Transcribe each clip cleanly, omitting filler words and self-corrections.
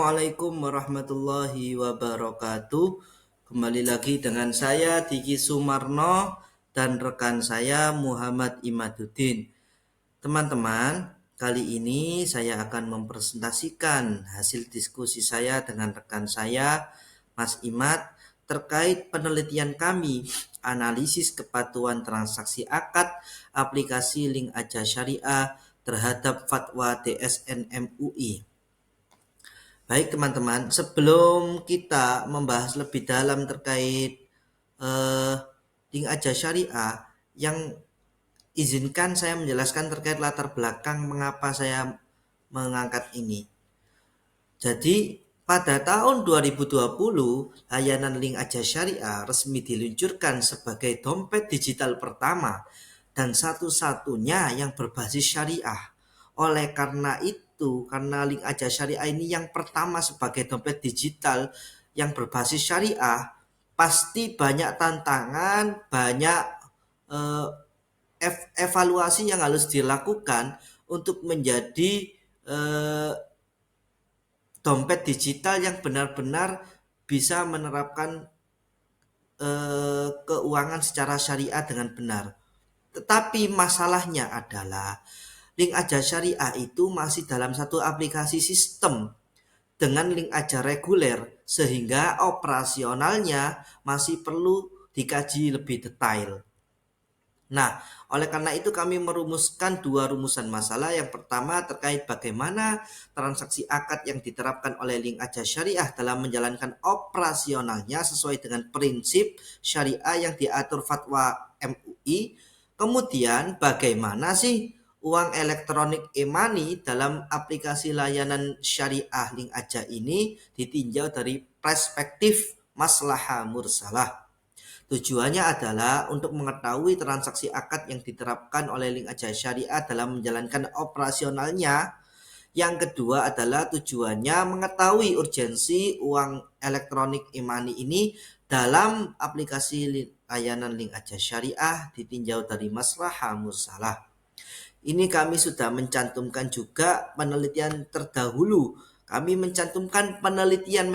Assalamualaikum warahmatullahi wabarakatuh. Kembali lagi dengan saya Diki Sumarno dan rekan saya Muhammad Imaduddin. Teman-teman, kali ini saya akan mempresentasikan hasil diskusi saya dengan rekan saya Mas Imad terkait penelitian kami analisis kepatuhan transaksi akad aplikasi link aja syariah terhadap fatwa DSN MUI. Baik teman-teman, sebelum kita membahas lebih dalam terkait eh, link aja syariah, yang izinkan saya menjelaskan terkait latar belakang mengapa saya mengangkat ini. Jadi pada tahun 2020, layanan link aja syariah resmi diluncurkan sebagai dompet digital pertama dan satu-satunya yang berbasis syariah. Oleh karena itu, karena link aja syariah ini yang pertama sebagai dompet digital yang berbasis syariah, pasti banyak tantangan, banyak eh, evaluasi yang harus dilakukan untuk menjadi dompet digital yang benar-benar bisa menerapkan keuangan secara syariah dengan benar. Tetapi masalahnya adalah link aja syariah itu masih dalam satu aplikasi sistem dengan link aja reguler, sehingga operasionalnya masih perlu dikaji lebih detail. Nah, oleh karena itu kami merumuskan dua rumusan masalah. Yang pertama terkait bagaimana transaksi akad yang diterapkan oleh link aja syariah dalam menjalankan operasionalnya sesuai dengan prinsip syariah yang diatur fatwa MUI. Kemudian bagaimana sih uang elektronik e-money dalam aplikasi layanan syariah link aja ini ditinjau dari perspektif maslahah mursalah. Tujuannya adalah untuk mengetahui transaksi akad yang diterapkan oleh link aja syariah dalam menjalankan operasionalnya. Yang kedua adalah tujuannya mengetahui urgensi uang elektronik e-money ini dalam aplikasi layanan link aja syariah ditinjau dari maslahah mursalah. Ini kami sudah mencantumkan juga penelitian terdahulu. Kami mencantumkan penelitian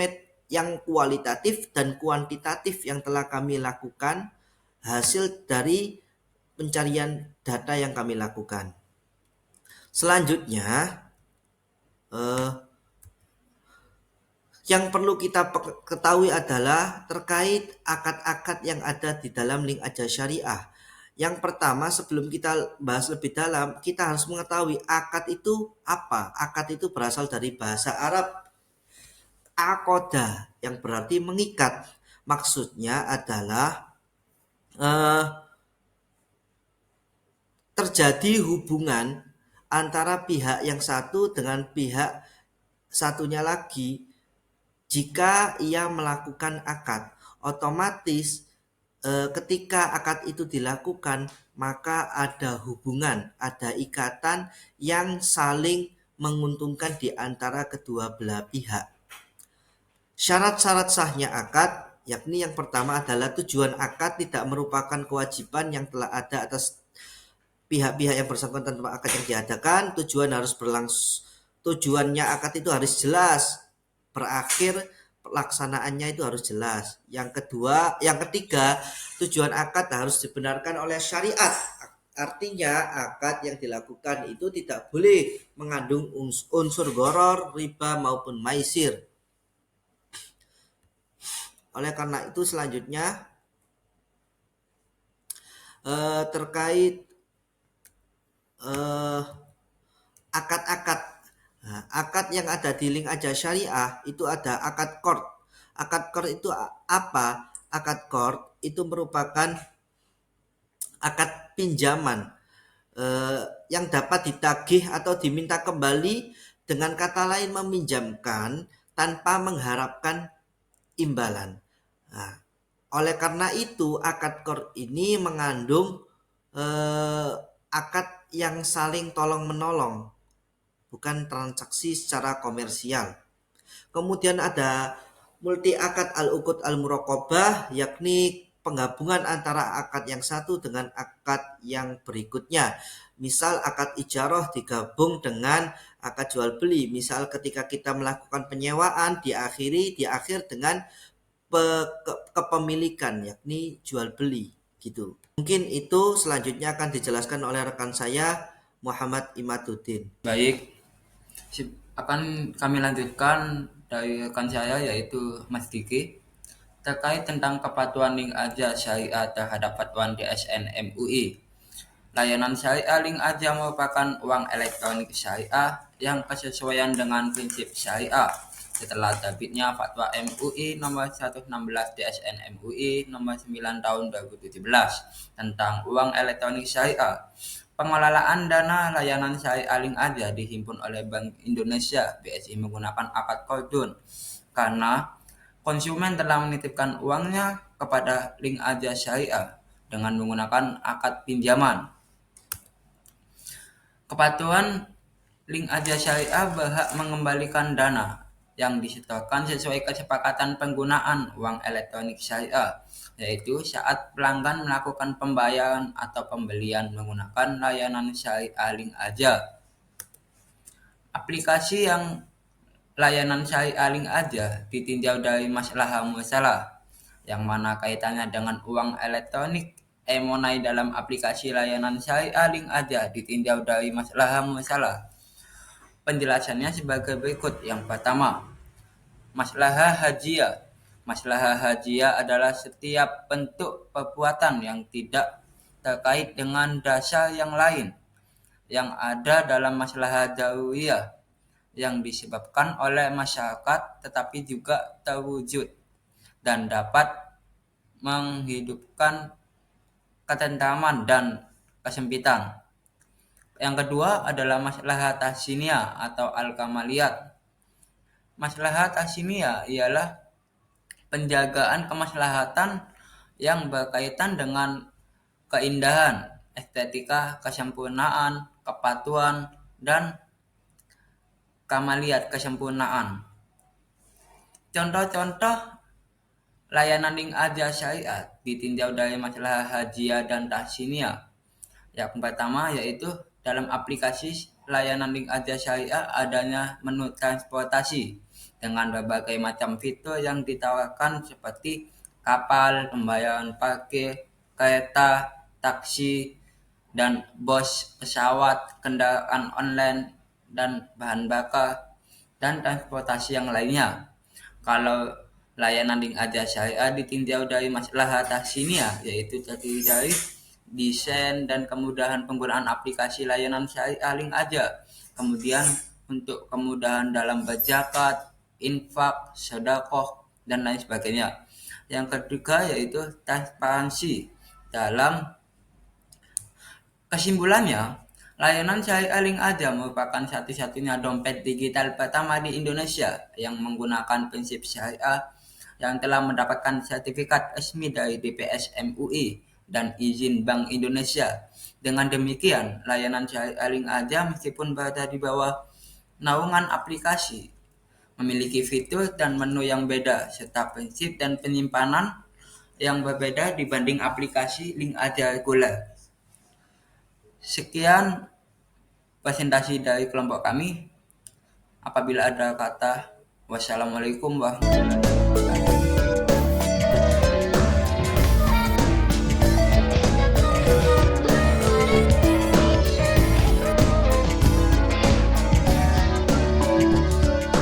yang kualitatif dan kuantitatif yang telah kami lakukan hasil dari pencarian data yang kami lakukan. Selanjutnya, yang perlu kita ketahui adalah terkait akad-akad yang ada di dalam link aja syariah. Yang pertama, sebelum kita bahas lebih dalam, kita harus mengetahui akad itu apa. Akad itu berasal dari bahasa Arab akoda yang berarti mengikat. Maksudnya adalah terjadi hubungan antara pihak yang satu dengan pihak satunya lagi. Jika ia melakukan akad, otomatis ketika akad itu dilakukan, maka ada hubungan, ada ikatan yang saling menguntungkan di antara kedua belah pihak. Syarat-syarat sahnya akad, yakni yang pertama adalah tujuan akad tidak merupakan kewajiban yang telah ada atas pihak-pihak yang bersangkutan tentang akad yang diadakan. Tujuannya akad itu harus jelas, berakhir pelaksanaannya itu harus jelas. Yang ketiga, tujuan akad harus dibenarkan oleh syariat. Artinya akad yang dilakukan itu tidak boleh mengandung unsur gharar, riba maupun maisir. Oleh karena itu selanjutnya terkait akad-akad. Nah, akad yang ada di link aja syariah itu ada akad qard. Akad qard itu apa? Akad qard itu merupakan akad pinjaman yang dapat ditagih atau diminta kembali, dengan kata lain meminjamkan tanpa mengharapkan imbalan. Nah, oleh karena itu akad qard ini mengandung akad yang saling tolong menolong, bukan transaksi secara komersial. Kemudian ada multi akad al-uqud al-muraqabah, yakni penggabungan antara akad yang satu dengan akad yang berikutnya. Misal akad ijarah digabung dengan akad jual beli. Misal ketika kita melakukan penyewaan di akhir dengan kepemilikan, yakni jual beli gitu. Mungkin itu selanjutnya akan dijelaskan oleh rekan saya Muhammad Imaduddin. Baik, akan kami lanjutkan dari rekan saya yaitu Mas Diki terkait tentang kepatuhan link aja syariah terhadap fatwa DSN MUI. Layanan syariah link aja merupakan uang elektronik syariah yang kesesuaian dengan prinsip syariah setelah terbitnya fatwa MUI nomor 116 DSN MUI nomor 9 tahun 2017 tentang uang elektronik syariah. Pengelolaan dana layanan syariah link aja dihimpun oleh Bank Indonesia BSI menggunakan akad kordon karena konsumen telah menitipkan uangnya kepada link aja syariah dengan menggunakan akad pinjaman. Kepatuhan link aja syariah berhak mengembalikan dana yang disetorkan sesuai kesepakatan penggunaan uang elektronik syariah, yaitu saat pelanggan melakukan pembayaran atau pembelian menggunakan layanan syariah link aja. Aplikasi yang layanan syariah link aja ditinjau dari masalah yang mana kaitannya dengan uang elektronik money dalam aplikasi layanan syariah link aja ditinjau dari masalah. Penjelasannya sebagai berikut. Yang pertama, masalah hajiyah. Masalah hajiyah adalah setiap bentuk perbuatan yang tidak terkait dengan dasar yang lain yang ada dalam masalah daruriyah yang disebabkan oleh masyarakat tetapi juga terwujud dan dapat menghidupkan ketentraman dan kesempitan. Yang kedua adalah masalah tahsiniyah atau al-kamaliyat. Masalah tahsiniyah ialah penjagaan kemaslahatan yang berkaitan dengan keindahan, estetika, kesempurnaan, kepatuhan, dan kamaliyat kesempurnaan. Contoh-contoh layanan link aja syariah ditinjau dari masalah hajiyah dan tahsiniyah. Yang pertama yaitu dalam aplikasi layanan link aja syariah adanya menu transportasi dengan berbagai macam fitur yang ditawarkan seperti kapal, pembayaran parkir, kereta, taksi, dan bos pesawat, kendaraan online, dan bahan bakar, dan transportasi yang lainnya. Kalau layanan link aja syariah ditinjau dari masalah tahsiniyah, yaitu terdiri dari desain dan kemudahan penggunaan aplikasi layanan syariah link aja. Kemudian untuk kemudahan dalam berzakat, infak, sedekah, dan lain sebagainya. Yang ketiga yaitu transparansi. Dalam kesimpulannya, layanan syariah link aja merupakan satu-satunya dompet digital pertama di Indonesia yang menggunakan prinsip syariah yang telah mendapatkan sertifikat resmi dari DPS MUI dan izin Bank Indonesia. Dengan demikian, layanan syariah link aja meskipun berada di bawah naungan aplikasi, memiliki fitur dan menu yang beda, serta prinsip dan penyimpanan yang berbeda dibanding aplikasi link aja reguler. Sekian presentasi dari kelompok kami. Apabila ada kata, wassalamualaikum warahmatullahi wabarakatuh.